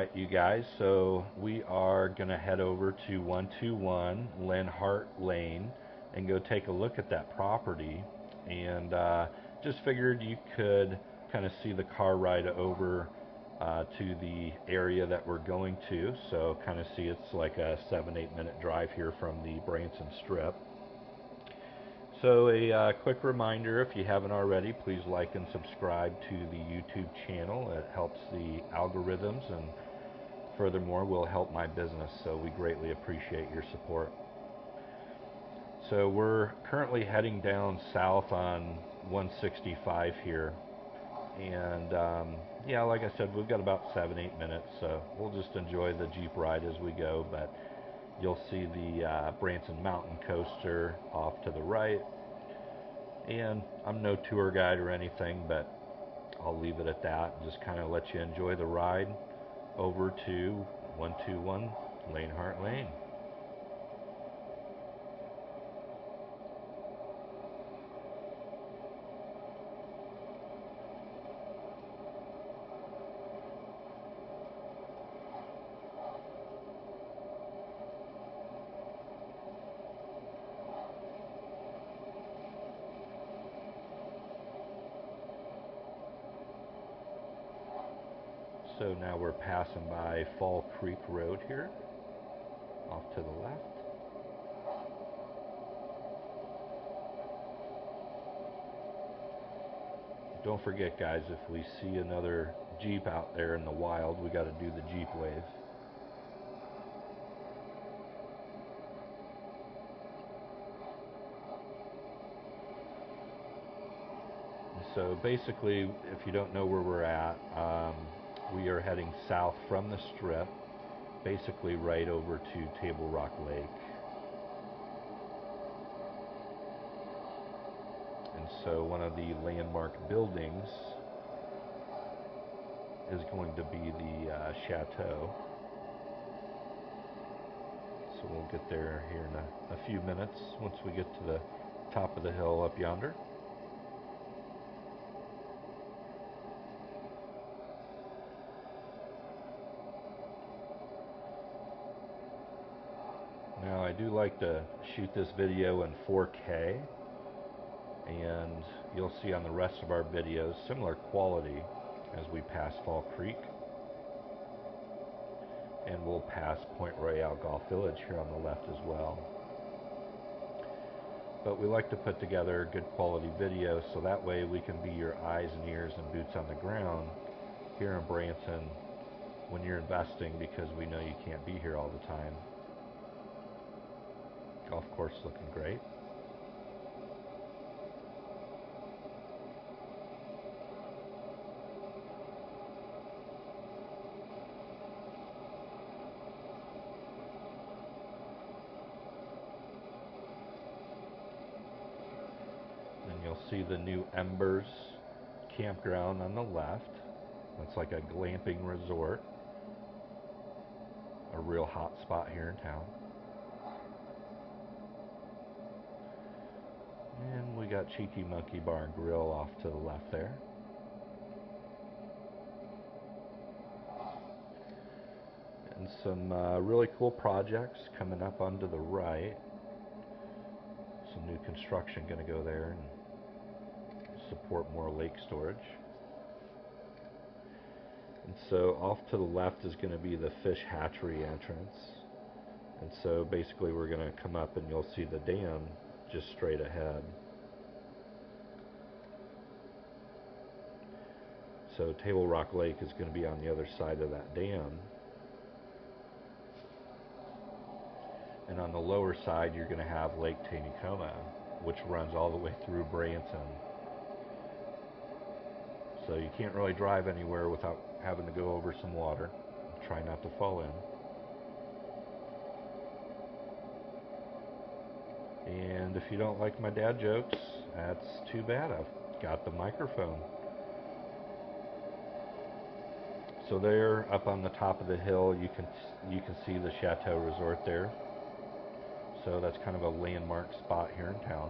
Alright, you guys, so we are going to head over to 121 Lenhart Lane and go take a look at that property. And just figured you could kind of see the car ride over to the area that we're going to. So kind of see it's like a 7-8 minute drive here from the Branson Strip. So a quick reminder, if you haven't already, please like and subscribe to the YouTube channel. It helps the algorithms and furthermore will help my business, so we greatly appreciate your support. So we're currently heading down south on 165 here, and yeah, like I said, we've got about 7-8 minutes, so we'll just enjoy the Jeep ride as we go. But you'll see the Branson Mountain Coaster off to the right. And I'm no tour guide or anything, but I'll leave it at that and just kind of let you enjoy the ride over to 121 Lenhart Lane. So now we're passing by Fall Creek Road here, off to the left. Don't forget, guys, if we see another Jeep out there in the wild, we got to do the Jeep wave. So basically, if you don't know where we're at, we are heading south from the Strip, basically right over to Table Rock Lake. And so one of the landmark buildings is going to be the chateau. So we'll get there here in a few minutes once we get to the top of the hill up yonder. Now I do like to shoot this video in 4K, and you'll see on the rest of our videos similar quality as we pass Fall Creek, and we'll pass Point Royale Golf Village here on the left as well. But we like to put together a good quality video so that way we can be your eyes and ears and boots on the ground here in Branson when you're investing, because we know you can't be here all the time. Golf course looking great. And you'll see the new Embers campground on the left. It's like a glamping resort, a real hot spot here in town. And we got Cheeky Monkey Bar and Grill off to the left there. And some really cool projects coming up onto the right. Some new construction going to go there and support more lake storage. And so off to the left is going to be the fish hatchery entrance. And so basically we're going to come up and you'll see the dam just straight ahead. So Table Rock Lake is going to be on the other side of that dam. And on the lower side you're going to have Lake Taneycomo, which runs all the way through Branson. So you can't really drive anywhere without having to go over some water. Try not to fall in. And if you don't like my dad jokes, that's too bad. I've got the microphone. So there, up on the top of the hill, you can see the Chateau Resort there. So that's kind of a landmark spot here in town.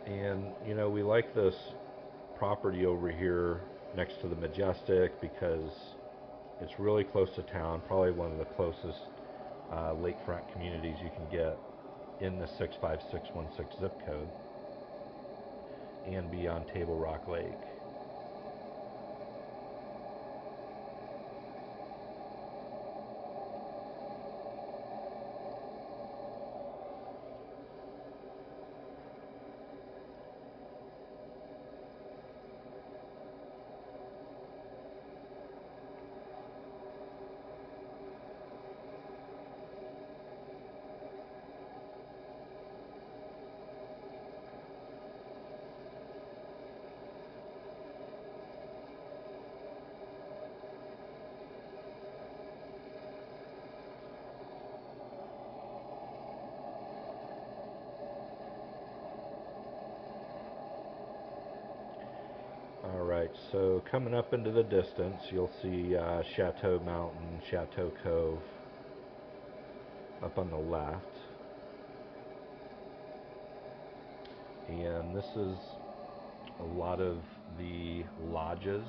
And you know, we like this property over here next to the Majestic because it's really close to town, probably one of the closest lakefront communities you can get in the 65616 zip code, and be on Table Rock Lake. Alright, so coming up into the distance, you'll see Chateau Mountain, Chateau Cove up on the left. And this is a lot of the lodges.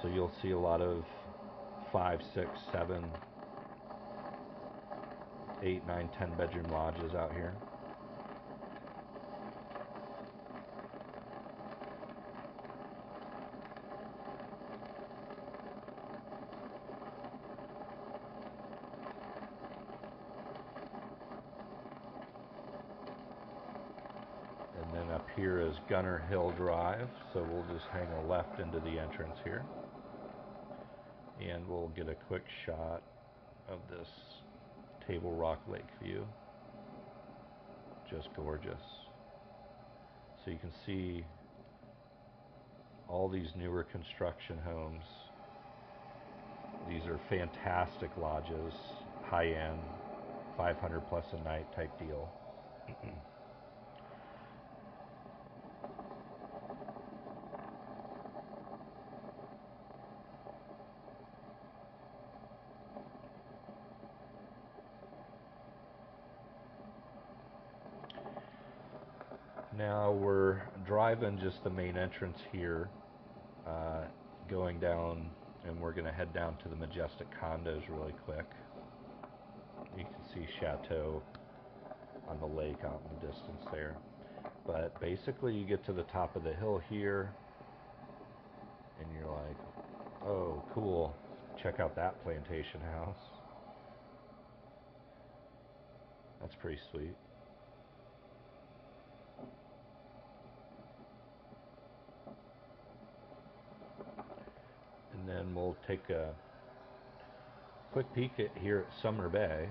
So you'll see a lot of 5, 6, 7, 8, 9, 10 bedroom lodges out here. And then up here is Gunner Hill Drive, so we'll just hang a left into the entrance here. And we'll get a quick shot of this Table Rock Lake view. Just gorgeous. So you can see all these newer construction homes. These are fantastic lodges, high-end, 500 plus a night type deal. Now we're driving just the main entrance here, going down, and we're going to head down to the Majestic condos really quick. You can see Chateau on the lake out in the distance there. But basically you get to the top of the hill here, and you're like, oh, cool, check out that plantation house. That's pretty sweet. And then we'll take a quick peek at here at Summer Bay.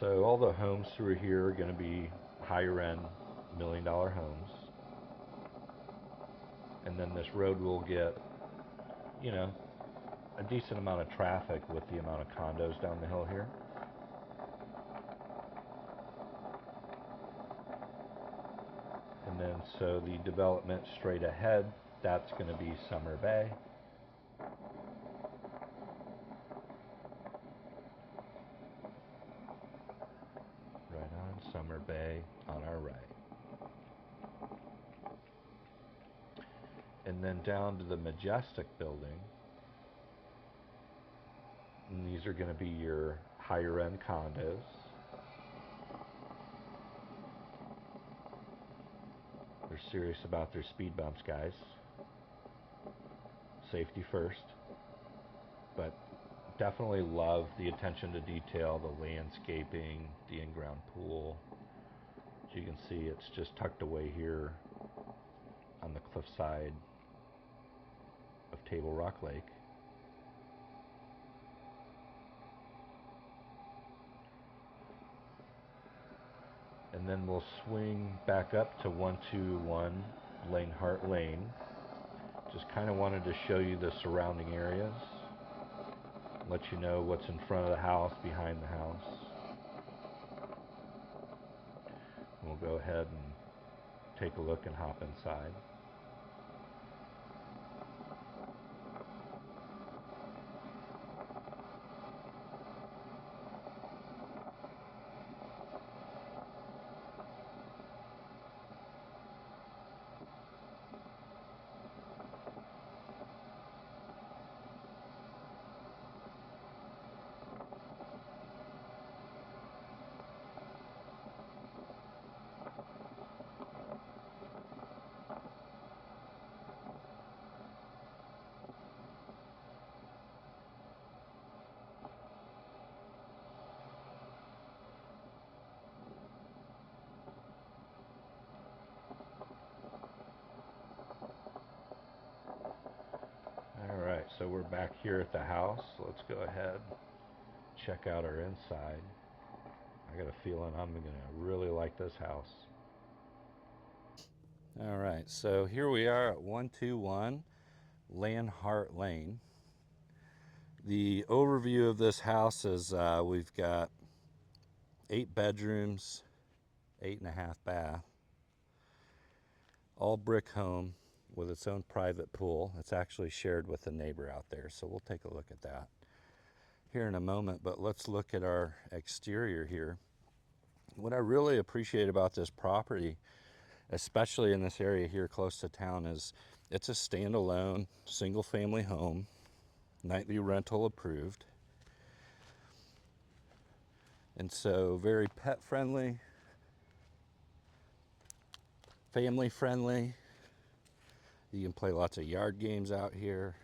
So all the homes through here are going to be higher end $1 million homes. And then this road will get, you know, a decent amount of traffic with the amount of condos down the hill here. And then so the development straight ahead, that's going to be Summer Bay. Right on, Summer Bay on our right. And then down to the Majestic building. And these are going to be your higher end condos. They're serious about their speed bumps, guys. Safety first. But definitely love the attention to detail, the landscaping, the in-ground pool. As you can see, it's just tucked away here on the cliffside of Table Rock Lake. And then we'll swing back up to 121 Lenhart Lane. Just kind of wanted to show you the surrounding areas, let you know what's in front of the house, behind the house. We'll go ahead and take a look and hop inside. So we're back here at the house. Let's go ahead, check out our inside. I got a feeling I'm gonna really like this house. All right, so here we are at 121 Lenhart Lane. The overview of this house is we've got 8 bedrooms, 8.5 bath, all brick home with its own private pool. It's actually shared with a neighbor out there, so we'll take a look at that here in a moment. But let's look at our exterior here. What I really appreciate about this property, especially in this area here close to town, is it's a standalone single family home, nightly rental approved, and so very pet friendly, family friendly. You can play lots of yard games out here.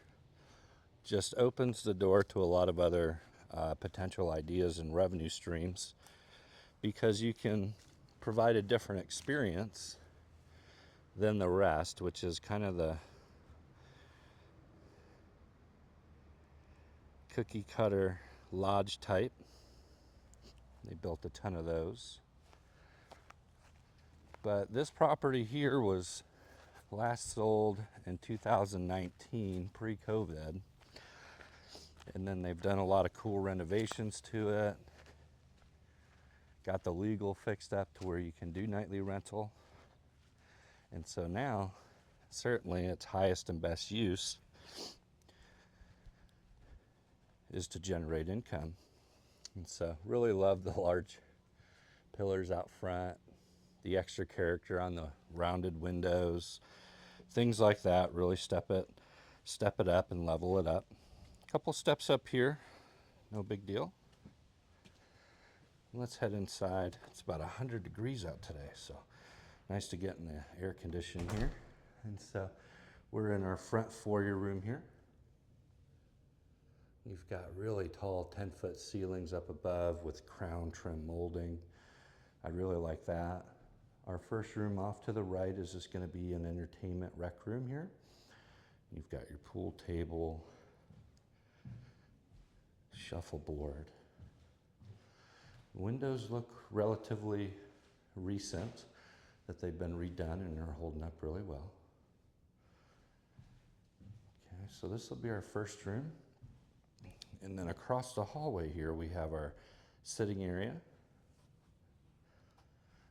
Just opens the door to a lot of other potential ideas and revenue streams, because you can provide a different experience than the rest, which is kind of the cookie cutter lodge type. They built a ton of those. But this property here was last sold in 2019, pre-COVID. And then they've done a lot of cool renovations to it. Got the legal fixed up to where you can do nightly rental. And so now, certainly its highest and best use is to generate income. And so really love the large pillars out front, the extra character on the rounded windows, things like that. Really step it up and level it up. A couple steps up here, no big deal. Let's head inside. It's about 100 degrees out today, so nice to get in the air conditioning here. And so we're in our front foyer room here. You've got really tall 10-foot ceilings up above with crown trim molding. I really like that. Our first room off to the right is just going to be an entertainment rec room here. You've got your pool table, shuffleboard. Windows look relatively recent, that they've been redone and are holding up really well. Okay, so this will be our first room. And then across the hallway here, we have our sitting area.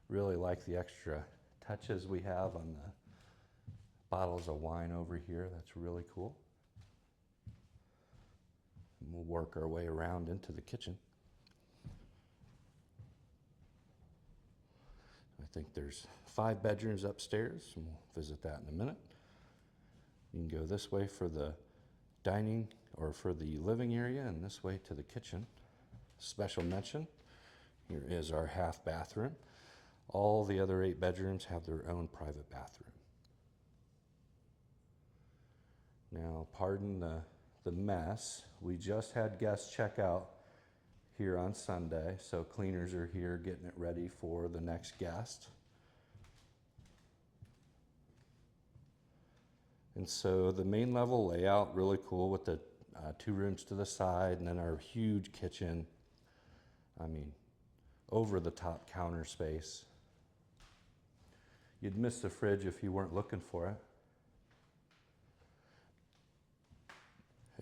Really like the extra touches we have on the bottles of wine over here. That's really cool. And we'll work our way around into the kitchen. I think there's 5 bedrooms upstairs, and we'll visit that in a minute. You can go this way for the dining or for the living area, and this way to the kitchen. Special mention, here is our half bathroom. All the other 8 bedrooms have their own private bathroom. Now, pardon the mess. We just had guests check out here on Sunday, so cleaners are here getting it ready for the next guest. And so the main level layout, really cool with the 2 rooms to the side, and then our huge kitchen. I mean, over the top counter space. You'd miss the fridge if you weren't looking for it.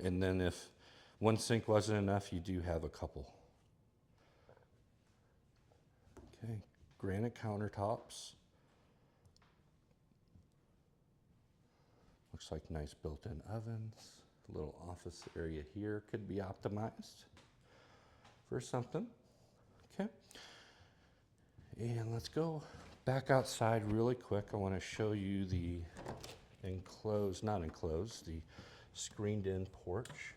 And then if one sink wasn't enough, you do have a couple. Okay, granite countertops. Looks like nice built-in ovens. A little office area here could be optimized for something. Okay. And let's go back outside really quick. I want to show you the the screened-in porch.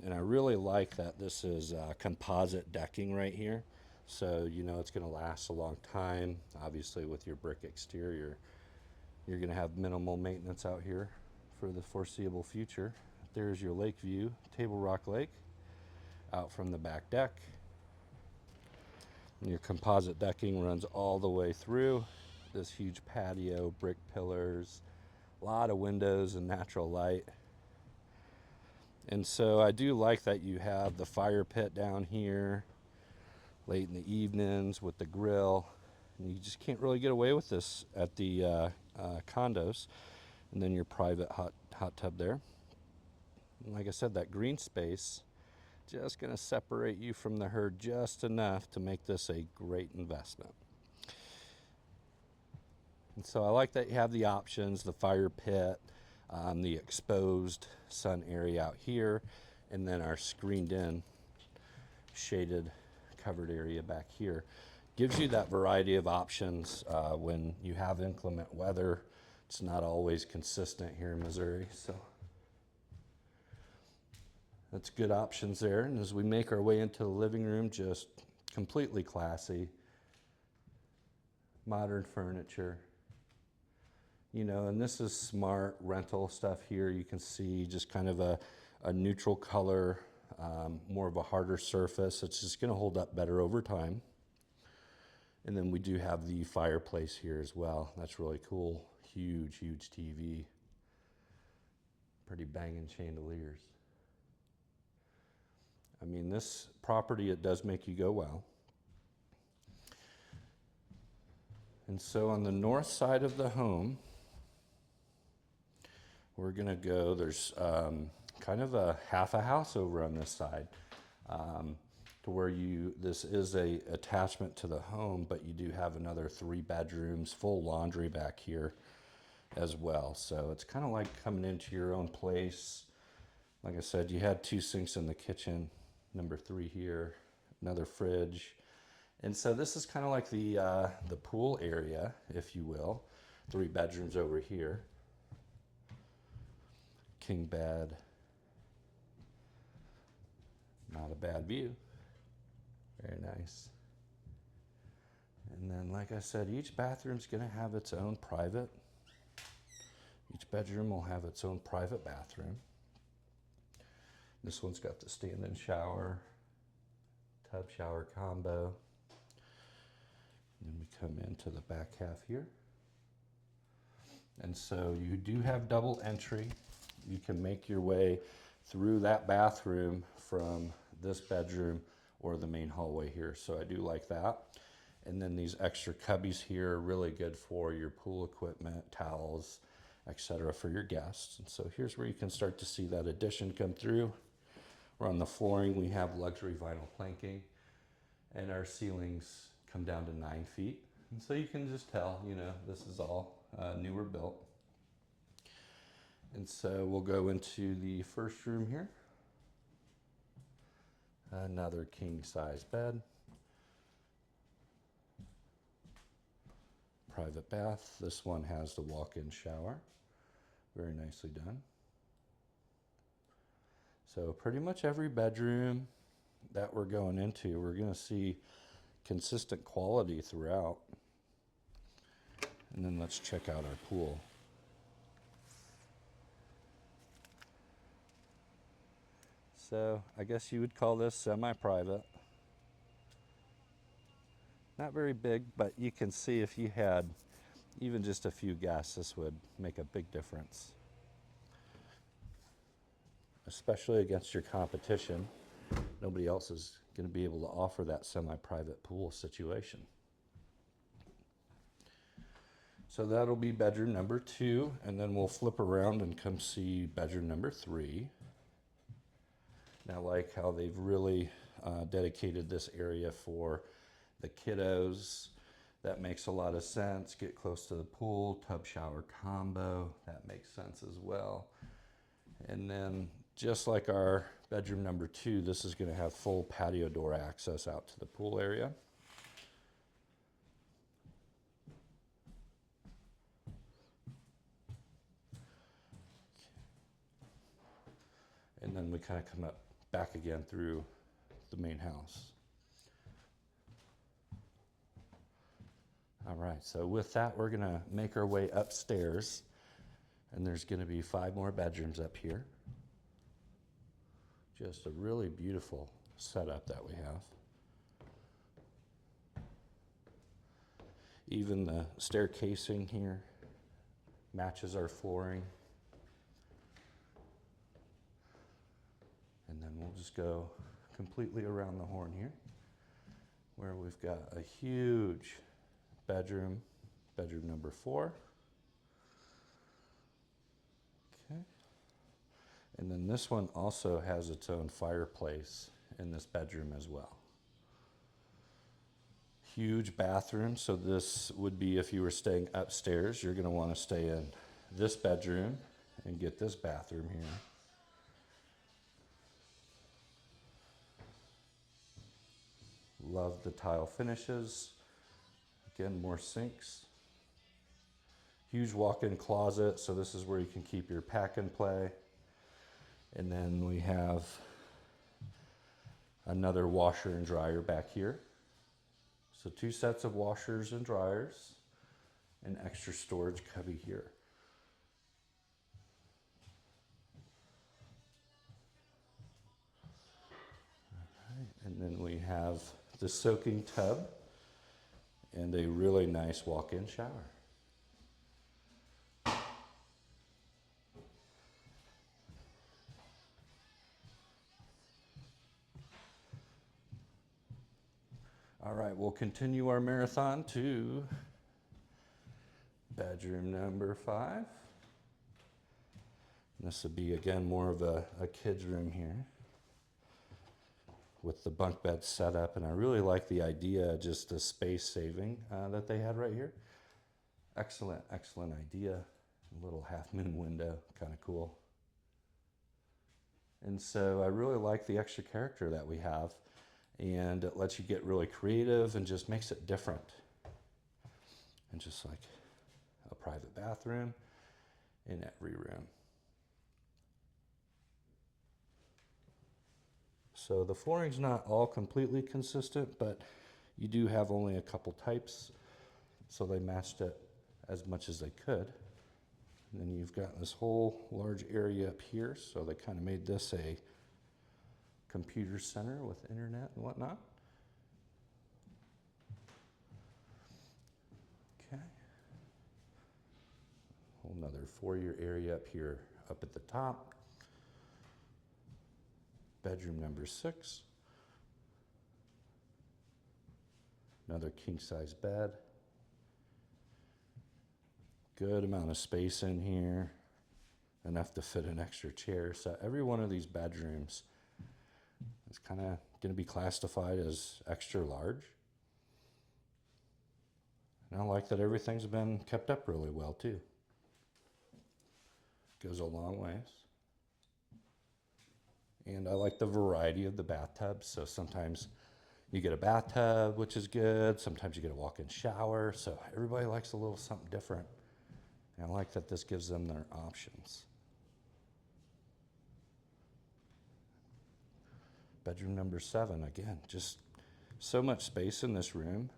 And I really like that this is composite decking right here. So you know it's going to last a long time. Obviously with your brick exterior, you're going to have minimal maintenance out here for the foreseeable future. There's your lake view, Table Rock Lake, out from the back deck. And your composite decking runs all the way through. This huge patio, brick pillars, a lot of windows and natural light. And so I do like that you have the fire pit down here late in the evenings with the grill. And you just can't really get away with this at the condos. And then your private hot tub there. And like I said, that green space just going to separate you from the herd just enough to make this a great investment. And so I like that you have the options, the fire pit, the exposed sun area out here, and then our screened in shaded covered area back here. Gives you that variety of options when you have inclement weather. It's not always consistent here in Missouri, so that's good options there. And as we make our way into the living room, just completely classy, modern furniture. You know, and this is smart rental stuff here. You can see just kind of a neutral color, more of a harder surface. It's just gonna hold up better over time. And then we do have the fireplace here as well. That's really cool. Huge, huge TV. Pretty banging chandeliers. I mean, this property, it does make you go wow. And so on the north side of the home, we're gonna go, there's kind of a half a house over on this side to where this is a attachment to the home, but you do have another 3 bedrooms, full laundry back here as well. So it's kind of like coming into your own place. Like I said, you had 2 sinks in the kitchen, number 3 here, another fridge. And so this is kind of like the pool area, if you will. 3 bedrooms over here. King bed. Not a bad view. Very nice. And then, like I said, each bathroom's gonna have its own private. Each bedroom will have its own private bathroom. This one's got the stand-in shower, tub shower combo. And then we come into the back half here. And so you do have double entry. You can make your way through that bathroom from this bedroom or the main hallway here. So I do like that. And then these extra cubbies here are really good for your pool equipment, towels, etc. for your guests. And so here's where you can start to see that addition come through. Where on the flooring we have luxury vinyl planking, and our ceilings come down to 9 feet. And so you can just tell, you know, this is all newer built. And so we'll go into the first room here. Another king size bed. Private bath. This one has the walk-in shower. Very nicely done. So pretty much every bedroom that we're going into, we're going to see consistent quality throughout. And then let's check out our pool. So I guess you would call this semi-private. Not very big, but you can see if you had even just a few guests, this would make a big difference. Especially against your competition. Nobody else is going to be able to offer that semi-private pool situation. So that'll be bedroom number 2, and then we'll flip around and come see bedroom number 3. Now, I like how they've really dedicated this area for the kiddos. That makes a lot of sense. Get close to the pool, tub shower combo. That makes sense as well. And then just like our bedroom number 2, this is going to have full patio door access out to the pool area. And then we kind of come up back again through the main house. All right, so with that, we're gonna make our way upstairs, and there's gonna be 5 more bedrooms up here. Just a really beautiful setup that we have. Even the stair casing here matches our flooring. we'll just go completely around the horn here, where we've got a huge bedroom, bedroom number 4. Okay. And then this one also has its own fireplace in this bedroom as well. Huge bathroom, so this would be if you were staying upstairs, you're going to want to stay in this bedroom and get this bathroom here. Love the tile finishes. Again, more sinks. Huge walk-in closet, so this is where you can keep your pack and play. And then we have another washer and dryer back here. So 2 sets of washers and dryers, an extra storage cubby here. All right, and then we have the soaking tub and a really nice walk-in shower. All right, we'll continue our marathon to bedroom number 5. This would be, again, more of a kid's room here with the bunk bed set up. And I really like the idea, just the space saving that they had right here. Excellent, excellent idea. A little half moon window, kind of cool. And so I really like the extra character that we have. And it lets you get really creative and just makes it different. And just like a private bathroom in every room. So the flooring's not all completely consistent, but you do have only a couple types. So they matched it as much as they could. And then you've got this whole large area up here. So they kind of made this a computer center with internet and whatnot. Okay. Whole nother foyer area up here, up at the top. Bedroom number 6. Another king size bed. Good amount of space in here. Enough to fit an extra chair. So every one of these bedrooms it's kind of going to be classified as extra large. And I like that everything's been kept up really well too. Goes a long ways. And I like the variety of the bathtubs. So sometimes you get a bathtub, which is good. Sometimes you get a walk-in shower. So everybody likes a little something different. And I like that this gives them their options. Bedroom number 7, again, just so much space in this room.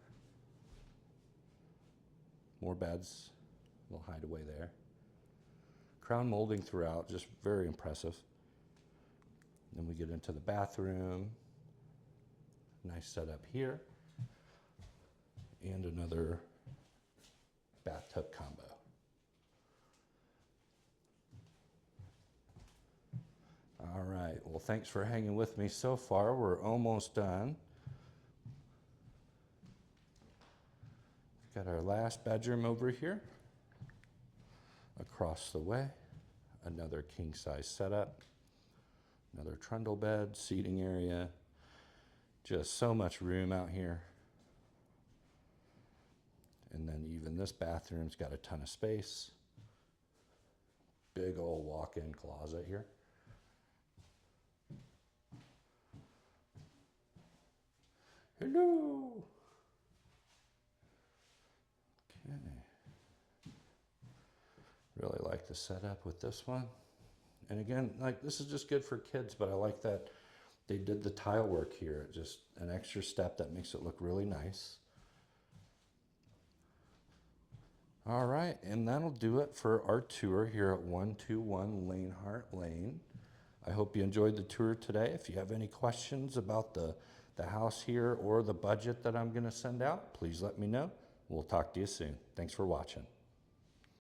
More beds, a little hideaway there. Crown molding throughout, just very impressive. Then we get into the bathroom. Nice setup here. And another bathtub combo. All right, well, thanks for hanging with me so far. We're almost done. We've got our last bedroom over here. Across the way, another king-size setup. Another trundle bed, seating area. Just so much room out here. And then even this bathroom's got a ton of space. Big old walk-in closet here. Hello. Okay. Really like the setup with this one. And again, like this is just good for kids, but I like that they did the tile work here. Just an extra step that makes it look really nice. All right, and that'll do it for our tour here at 121 Lenhart Lane. I hope you enjoyed the tour today. If you have any questions about the house here or the budget that I'm going to send out, please let me know. We'll talk to you soon. Thanks for watching.